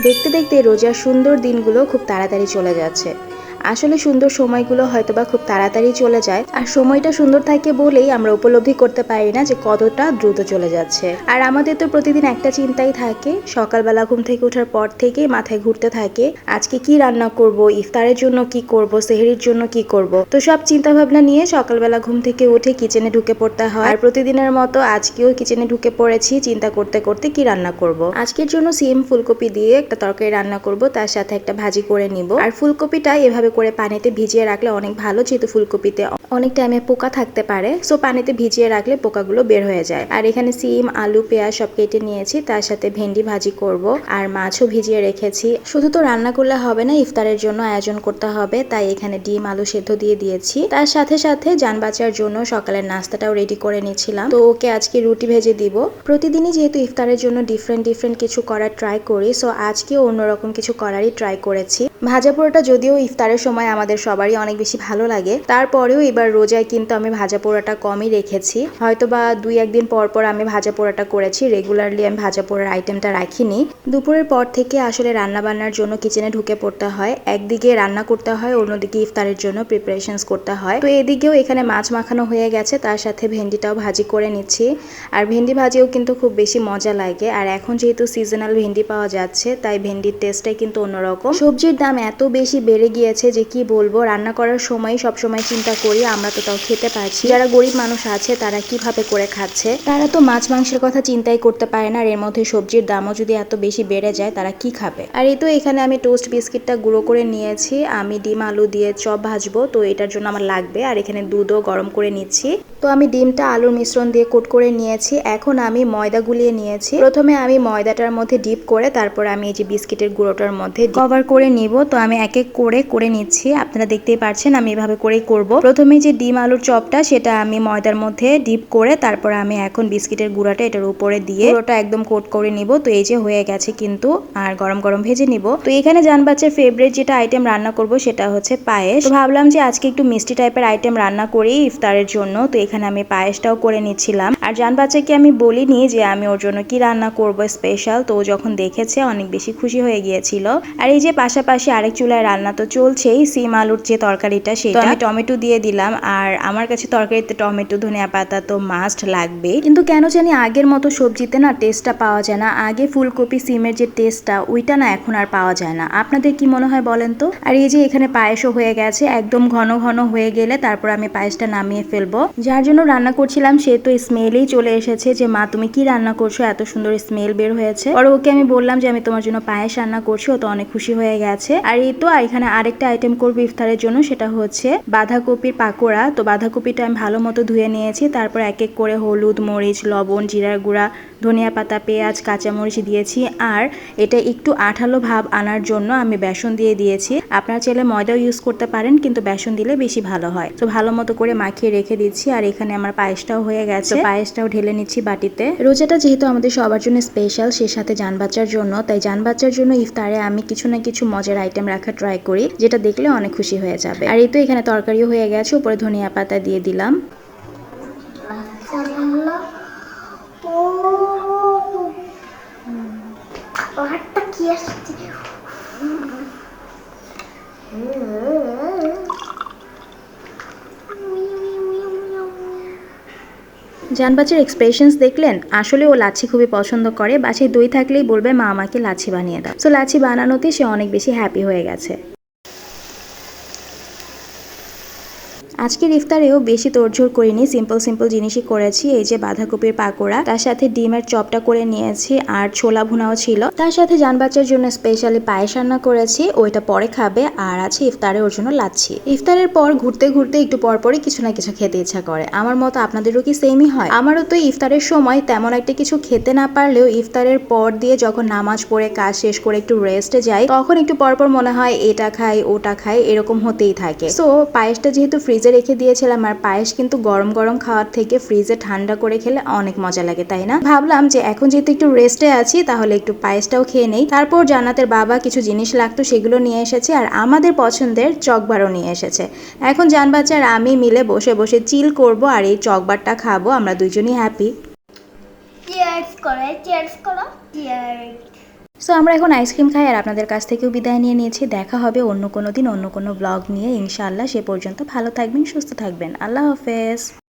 দেখতে দেখতে রোজার সুন্দর দিনগুলো খুব তাড়াতাড়ি চলে যাচ্ছে। আসলে সুন্দর সময়গুলো হয়তোবা খুব তাড়াতাড়ি চলে যায়, আর সময়টা সুন্দর থাকে বলেই আমরা উপলব্ধি করতে পারি না যে কতটা দ্রুত চলে যাচ্ছে। আর আমাদের তো প্রতিদিন একটা চিন্তাই থাকে, সকালবেলা ঘুম থেকে ওঠার পর থেকেই মাথায় ঘুরতে থাকে আজকে কি রান্না করব, ইফতারের জন্য কি করব, সেহরির জন্য কি করব। তো সব চিন্তা ভাবনা নিয়ে সকালবেলা ঘুম থেকে উঠে কিচেনে ঢুকে পড়তে হয়। আর প্রতিদিনের মতো আজকেও কিচেনে ঢুকে পড়েছি চিন্তা করতে করতে কি রান্না করব। আজকের জন্য সিম ফুলকপি দিয়ে একটা তরকারি রান্না করব, তার সাথে একটা ভাজি করে নিব। আর ফুলকপিটা এভাবে করে পানিতে ভিজিয়ে রাখলে অনেক ভালো, যেহেতু ফুলকপিতে অনেক টাইমে পোকা থাকতে পারে, সো পানিতে ভিজিয়ে রাখলে পোকাগুলো বের হয়ে যায়। আর এখানে সিম, আলু, পেঁয়াজ সব কেটে নিয়েছি, তার সাথে ভেন্ডি ভাজি করব, আর মাছও ভিজিয়ে রেখেছি। শুধু তো রান্না করলে হবে না, ইফতারের জন্য আয়োজন করতে হবে, তাই এখানে ডিম আলু সেদ্ধ দিয়ে দিয়েছি। তার সাথে সাথে জান বাঁচার জন্য সকালের নাস্তাটাও রেডি করে নিচ্ছিলাম। তো ওকে আজকে রুটি ভেজে দিব। প্রতিদিনই যেহেতু ইফতারের জন্য ডিফারেন্ট কিছু করার ট্রাই করি, সো আজকে অন্যরকম কিছু করারই ট্রাই করেছি। ভাজা পোড়াটা যদিও ইফতারের সময় আমাদের সবারই অনেক বেশি ভালো লাগে, তারপরেও এবার রোজায় কিন্তু আমি ভাজা পোড়াটা কমই রেখেছি। হয়তো বা 2-1 দিন পর পর আমি ভাজা পোড়াটা করেছি, রেগুলারলি আমি ভাজা পোড়ার আইটেমটা রাখিনি। দুপুরের পর থেকে আসলে রান্না বান্নার জন্য কিচেনে ঢুকে পড়তে হয়, একদিকে রান্না করতে হয়, অন্যদিকে ইফতারের জন্য প্রিপারেশনস করতে হয়। তো এদিকেও এখানে মাছ মাখানো হয়ে গেছে, তার সাথে ভেন্ডিটাও ভাজি করে নিচ্ছি। আর ভেন্ডি ভাজিও কিন্তু খুব বেশি মজা লাগে, আর এখন যেহেতু সিজনাল ভেন্ডি পাওয়া যাচ্ছে, তাই ভেন্ডির টেস্টটাই কিন্তু অন্যরকম। সবজির দাম এত বেশি বেড়ে গিয়েছে যে কি বলবো, রান্না করার সময় সবসময় চিন্তা করি আমরা তো তাও খেতে পারছি, যারা গরিব মানুষ আছে তারা কিভাবে করে খাচ্ছে, তারা তো মাছ মাংসের কথা চিন্তাই করতে পারে না। আর এর মধ্যে সবজির দামও যদি এত বেশি বেড়ে যায় তারা কি খাবে। আর এই তো এখানে আমি টোস্ট বিস্কিটটা গুঁড়ো করে নিয়েছি, আমি ডিম আলু দিয়ে চপ ভাজবো, তো এটার জন্য আমার লাগবে। আর এখানে দুধও গরম করে নিচ্ছি। তো আমি ডিমটা আলুর মিশ্রণ দিয়ে কোট করে নিয়েছি। এখন আমি ময়দা গুলিয়ে নিয়েছি। প্রথমে আমি ময়দাটার মধ্যে ডিপ করে তারপর আমি এই যে বিস্কিটের গুঁড়োটার মধ্যে কভার করে নিব। তো আমি এক এক করে নিচ্ছি, আপনারা দেখতেই পাচ্ছেন আমি এভাবে করেই করব। প্রথমে যে ডিম আলুর চপটা সেটা আমি ময়দার মধ্যে ডিপ করে তারপর আমি এখন বিস্কিটের গুঁড়াটা এটার উপরে দিয়ে পুরোটা একদম কোট করে নিব। তো এই যে হয়ে গেছে কিন্তু, আর গরম গরম ভেজে নিব। তো এখানে জান বাচ্চার ফেভারিট যেটা আইটেম রান্না করব সেটা হচ্ছে পায়েস। তো ভাবলাম যে আজকে একটু মিষ্টি টাইপের আইটেম রান্না করি ইফতারের জন্য, তো এখানে আমি পায়েসটাও করে নিচ্ছিলাম। আর জান বাচ্চাকে আমি বলিনি যে আমি ওর জন্য কি রান্না করব স্পেশাল, তো যখন দেখেছে অনেক বেশি খুশি হয়ে গিয়েছিল। আর এই যে পাশাপাশি আরেক চুলায় রান্না তো চলছেই, সিম আলুর যে তরকারিটা সেটা আমি টমেটো দিয়ে দিলাম। আর আমার কাছে তরকারিতে টমেটো, ধনিয়া পাতা তো মাস্ট লাগবে, কিন্তু কেন জানি আগের মতো সবজিতে না টেস্টটা পাওয়া যায় না। আগে ফুলকপি সিমের যে টেস্টটা ওইটা না এখন আর পাওয়া যায় না। আপনাদের কি মনে হয় বলেন তো? আর এই যে এখানে পায়েসও হয়ে গেছে, একদম ঘন ঘন হয়ে গেলে তারপর আমি পায়েসটা নামিয়ে ফেলবো। যার জন্য রান্না করছিলাম সে তো স্মেলেই চলে এসেছে যে মা তুমি কি রান্না করছো, এত সুন্দর স্মেল বের হয়েছে। আর ওকে আমি বললাম যে আমি তোমার জন্য পায়েস রান্না করছি, ও তো অনেক খুশি হয়ে গেছে। আর এই তো এখানে আরেকটা আইটেম করবো ইফতারের জন্য, সেটা হচ্ছে বাঁধাকপির পাকোড়া। তো বাঁধাকপিটা আমি ভালো মতো ধুয়ে নিয়েছি, তারপর এক এক করে হলুদ, মরিচ, লবণ, জিরার গুঁড়া, ধনিয়া পাতা, পেঁয়াজ, কাঁচামরিচ দিয়েছি। আর এটা একটু আঠালো ভাব আনার জন্য আমি বেসন দিয়ে দিয়েছি। আপনারা চাইলে ময়দাও ইউজ করতে পারেন, কিন্তু বেসন দিলে বেশি ভালো হয়। তো ভালো মতো করে মাখিয়ে রেখে দিচ্ছি। আর এখানে আমার পায়েসটাও হয়ে গেছে, পায়েসটাও ঢেলে নিচ্ছি বাটিতে। রোজাটা যেহেতু আমাদের সবার জন্য স্পেশাল, সে সাথে জান বাচ্চার জন্য, তাই জান বাচ্চার জন্য ইফতারে আমি কিছু না কিছু মজার আইটেম রাখা ট্রাই করি, যেটা দেখলে অনেক খুশি হয়ে যাবে। আর এই তো এখানে তরকারিও হয়ে গেছে, উপরে ধনিয়া পাতা দিয়ে দিলাম। জান বাচ্চার এক্সপ্রেশনস দেখলেন, আসলে ও লাচ্ছি খুবই পছন্দ করে। বাসায় দই থাকলেই বলবে মা আমাকে লাচ্ছি বানিয়ে দাও। সো লাচ্ছি বানানোতে সে অনেক বেশি হ্যাপি হয়ে গেছে। আজকের ইফতারেও বেশি তোড়জোড় করিনি, সিম্পল জিনিসই করেছি। এই যে বাঁধাকপির পাকোড়া, তার সাথে ডিমের চপটা করে নিয়েছি, আর ছোলা ভুনাও ছিল। তার সাথে জান বাচ্চার জন্য স্পেশালি পায়েস রান্না করেছি, ওইটা পরে খাবে। আর আছে ইফতারে ওর জন্য লাচ্ছি। ইফতারের পর ঘুরতে ঘুরতে একটু পরপরই কিছু না কিছু খেতে ইচ্ছা করে। আমার মতো আপনাদেরও কি সেমই হয়? আমারও তো ইফতারের সময় তেমন একটা কিছু খেতে না পারলেও ইফতারের পর দিয়ে যখন নামাজ পড়ে কাজ শেষ করে একটু রেস্টে যাই, তখন একটু পরপর মনে হয় এটা খাই ওটা খাই, এরকম হতেই থাকে। সো পায়েসটা যেহেতু ফ্রিজে রেখে দিয়েছিলাম, আর পায়েস কিন্তু গরম গরম খাওয়ার থেকে ফ্রিজে ঠান্ডা করে খেলে অনেক মজা লাগে, তাই না? ভাবলাম যে এখন যেহেতু একটু রেস্টে আছি, তাহলে একটু পায়েসটাও খেয়ে নেই। তারপর জান্নাতের বাবা কিছু জিনিস লাগতো সেগুলো নিয়ে এসেছে, আর আমাদের পছন্দের চকবারও নিয়ে এসেছে। এখন জান বাচ্চা আর আমি মিলে বসে বসে চিল করব, আর এই চকবারটা খাবো। আমরা দুইজনই হ্যাপি। চিয়ার্স করো, চিয়ার্স করো, চিয়ার্স। সো আমরা এখন আইসক্রিম খাই আর আপনাদের কাছ থেকেও বিদায় নিয়ে নিয়েছি। দেখা হবে অন্য কোনো দিন অন্য কোনো ব্লগ নিয়ে ইনশাআল্লাহ। সে পর্যন্ত ভালো থাকবেন, সুস্থ থাকবেন। আল্লাহ হাফেজ।